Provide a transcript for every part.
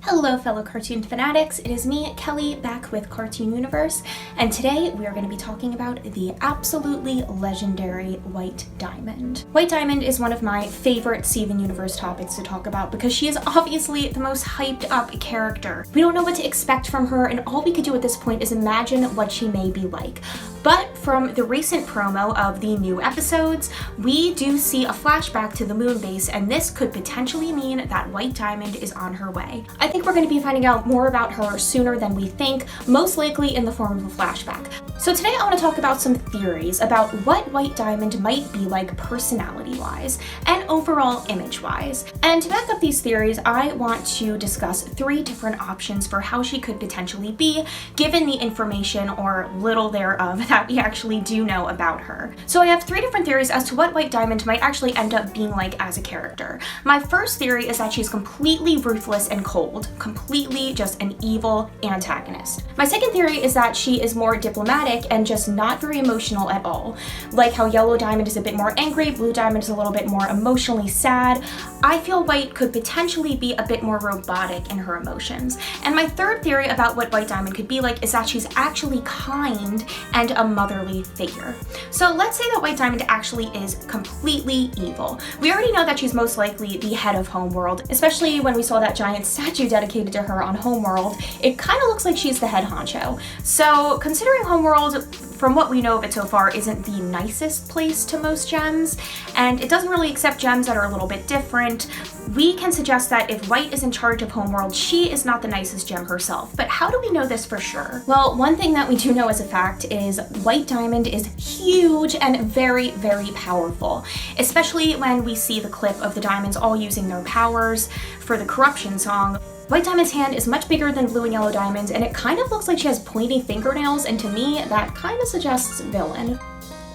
Hello fellow cartoon fanatics, it is me, Kelly, back with Cartoon Universe, and today we are going to be talking about the absolutely legendary White Diamond. White Diamond is one of my favorite Steven Universe topics to talk about because she is obviously the most hyped up character. We don't know what to expect from her, and all we could do at this point is imagine what she may be like. But from the recent promo of the new episodes, we do see a flashback to the moon base, and this could potentially mean that White Diamond is on her way. I think we're going to be finding out more about her sooner than we think, most likely in the form of a flashback. So today I want to talk about some theories about what White Diamond might be like personality-wise and overall image-wise. And to back up these theories, I want to discuss 3 different options for how she could potentially be, given the information or little thereof that we actually do know about her. So I have 3 different theories as to what White Diamond might actually end up being like as a character. My first theory is that she's completely ruthless and cold, completely just an evil antagonist. My second theory is that she is more diplomatic and just not very emotional at all. Like how Yellow Diamond is a bit more angry, Blue Diamond is a little bit more emotionally sad. I feel White could potentially be a bit more robotic in her emotions. And my third theory about what White Diamond could be like is that she's actually kind and a motherly figure. So let's say that White Diamond actually is completely evil. We already know that she's most likely the head of Homeworld, especially when we saw that giant statue dedicated to her on Homeworld. It kind of looks like she's the head honcho. So considering Homeworld, from what we know of it so far, isn't the nicest place to most gems, and it doesn't really accept gems that are a little bit different, we can suggest that if White is in charge of Homeworld, she is not the nicest gem herself. But how do we know this for sure? Well, one thing that we do know as a fact is White Diamond is huge and very, very powerful, especially when we see the clip of the diamonds all using their powers for the corruption song. White Diamond's hand is much bigger than Blue and Yellow Diamond's, and it kind of looks like she has pointy fingernails, and to me, that kind of suggests villain.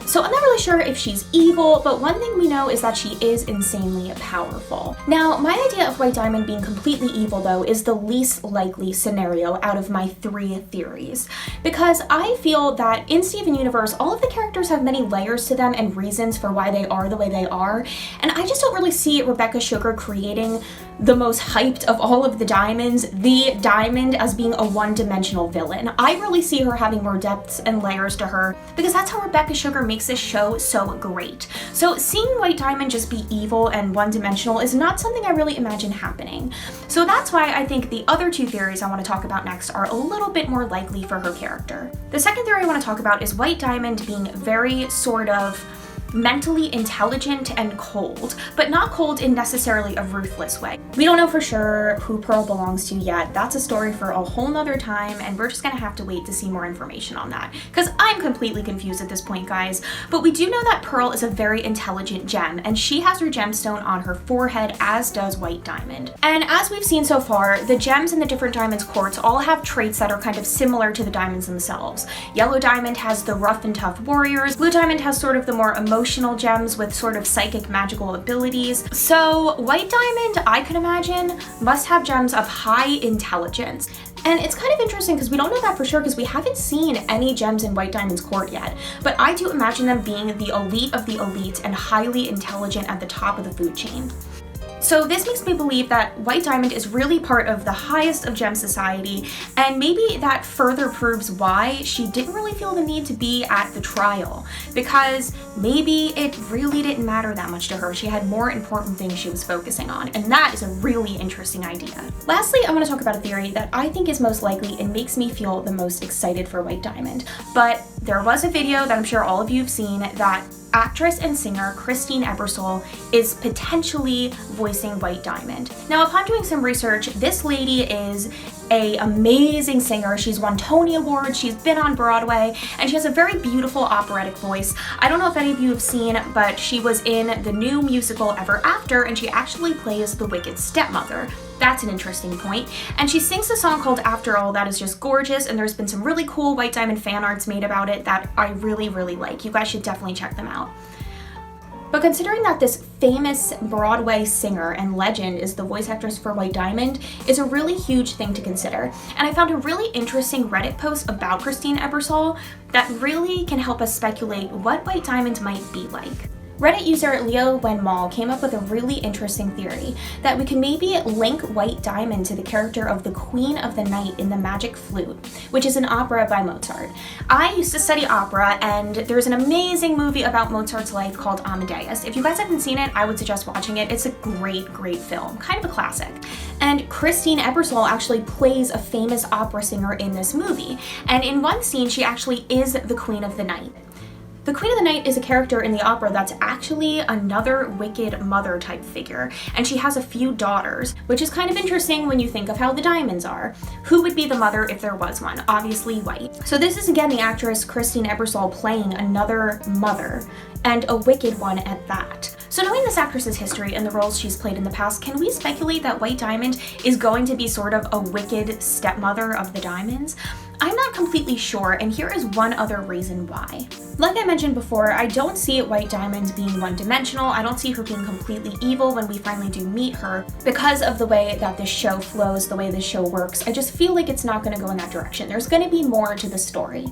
So I'm not really sure if she's evil, but one thing we know is that she is insanely powerful. Now, my idea of White Diamond being completely evil, though, is the least likely scenario out of my 3 theories. Because I feel that in Steven Universe, all of the characters have many layers to them and reasons for why they are the way they are, and I just don't really see Rebecca Sugar creating the most hyped of all of the diamonds, the diamond, as being a one-dimensional villain. I really see her having more depths and layers to her, because that's how Rebecca Sugar makes this show so great. So seeing White Diamond just be evil and one-dimensional is not something I really imagine happening. So that's why I think the other 2 theories I want to talk about next are a little bit more likely for her character. The second theory I want to talk about is White Diamond being very sort of mentally intelligent and cold, but not cold in necessarily a ruthless way. We don't know for sure who Pearl belongs to yet. That's a story for a whole nother time, and we're just gonna have to wait to see more information on that, because I'm completely confused at this point, guys. But we do know that Pearl is a very intelligent gem, and she has her gemstone on her forehead, as does White Diamond. And as we've seen so far, the gems in the different diamonds quartz all have traits that are kind of similar to the diamonds themselves. Yellow Diamond has the rough and tough warriors, Blue Diamond has sort of the more emotional gems with sort of psychic magical abilities. So White Diamond, I could imagine, must have gems of high intelligence. And it's kind of interesting because we don't know that for sure because we haven't seen any gems in White Diamond's court yet, but I do imagine them being the elite of the elite and highly intelligent at the top of the food chain. So this makes me believe that White Diamond is really part of the highest of gem society, and maybe that further proves why she didn't really feel the need to be at the trial, because maybe it really didn't matter that much to her. She had more important things she was focusing on, and that is a really interesting idea. Lastly, I want to talk about a theory that I think is most likely and makes me feel the most excited for White Diamond. But there was a video that I'm sure all of you have seen that actress and singer Christine Ebersole is potentially voicing White Diamond. Now, upon doing some research, this lady is an amazing singer. She's won Tony Awards, she's been on Broadway, and she has a very beautiful operatic voice. I don't know if any of you have seen, but she was in the new musical Ever After, and she actually plays the wicked stepmother. That's an interesting point. And she sings a song called After All that is just gorgeous, and there's been some really cool White Diamond fan arts made about it that I really, really like. You guys should definitely check them out. But considering that this famous Broadway singer and legend is the voice actress for White Diamond is a really huge thing to consider. And I found a really interesting Reddit post about Christine Ebersole that really can help us speculate what White Diamond might be like. Reddit user Leo Wenmal came up with a really interesting theory that we can maybe link White Diamond to the character of the Queen of the Night in The Magic Flute, which is an opera by Mozart. I used to study opera, and there's an amazing movie about Mozart's life called Amadeus. If you guys haven't seen it, I would suggest watching it. It's a great film, kind of a classic. And Christine Ebersole actually plays a famous opera singer in this movie, and in one scene she actually is the Queen of the Night. The Queen of the Night is a character in the opera that's actually another wicked mother type figure, and she has a few daughters, which is kind of interesting when you think of how the diamonds are. Who would be the mother if there was one? Obviously White. So this is again the actress Christine Ebersole playing another mother, and a wicked one at that. So knowing this actress's history and the roles she's played in the past, can we speculate that White Diamond is going to be sort of a wicked stepmother of the diamonds? I'm not completely sure, and here is one other reason why. Like I mentioned before, I don't see White Diamond being one-dimensional. I don't see her being completely evil when we finally do meet her. Because of the way that this show flows, the way this show works, I just feel like it's not going to go in that direction. There's going to be more to the story.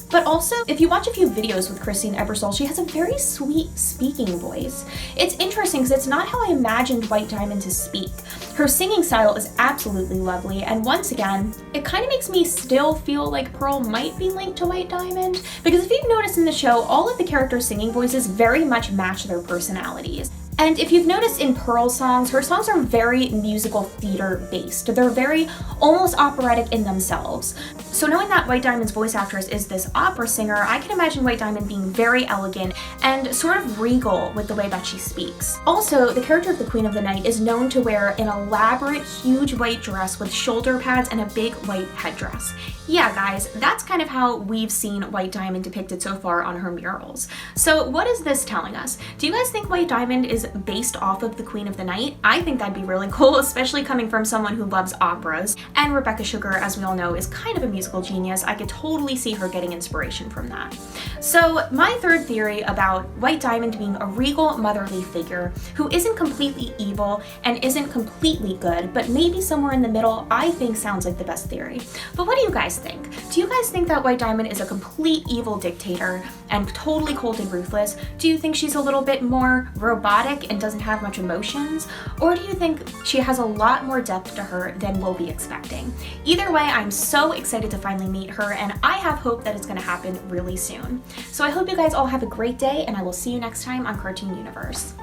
But also, if you watch a few videos with Christine Ebersole, she has a very sweet speaking voice. It's interesting because it's not how I imagined White Diamond to speak. Her singing style is absolutely lovely, and once again, it kind of makes me still feel like Pearl might be linked to White Diamond, because if you've noticed in the show, all of the characters' singing voices very much match their personalities. And if you've noticed in Pearl's songs, her songs are very musical theater based. They're very almost operatic in themselves. So knowing that White Diamond's voice actress is this opera singer, I can imagine White Diamond being very elegant and sort of regal with the way that she speaks. Also, the character of the Queen of the Night is known to wear an elaborate, huge white dress with shoulder pads and a big white headdress. Yeah, guys, that's kind of how we've seen White Diamond depicted so far on her murals. So what is this telling us? Do you guys think White Diamond is based off of the Queen of the Night? I think that'd be really cool, especially coming from someone who loves operas. And Rebecca Sugar, as we all know, is kind of a musical genius. I could totally see her getting inspiration from that. So my third theory about White Diamond being a regal motherly figure who isn't completely evil and isn't completely good, but maybe somewhere in the middle, I think sounds like the best theory. But what do you guys think? Do you guys think that White Diamond is a complete evil dictator and totally cold and ruthless? Do you think she's a little bit more robotic and doesn't have much emotions? Or do you think she has a lot more depth to her than we'll be expecting? Either way, I'm so excited to finally meet her, and I have hope that it's going to happen really soon. So I hope you guys all have a great day, and I will see you next time on Cartoon Universe.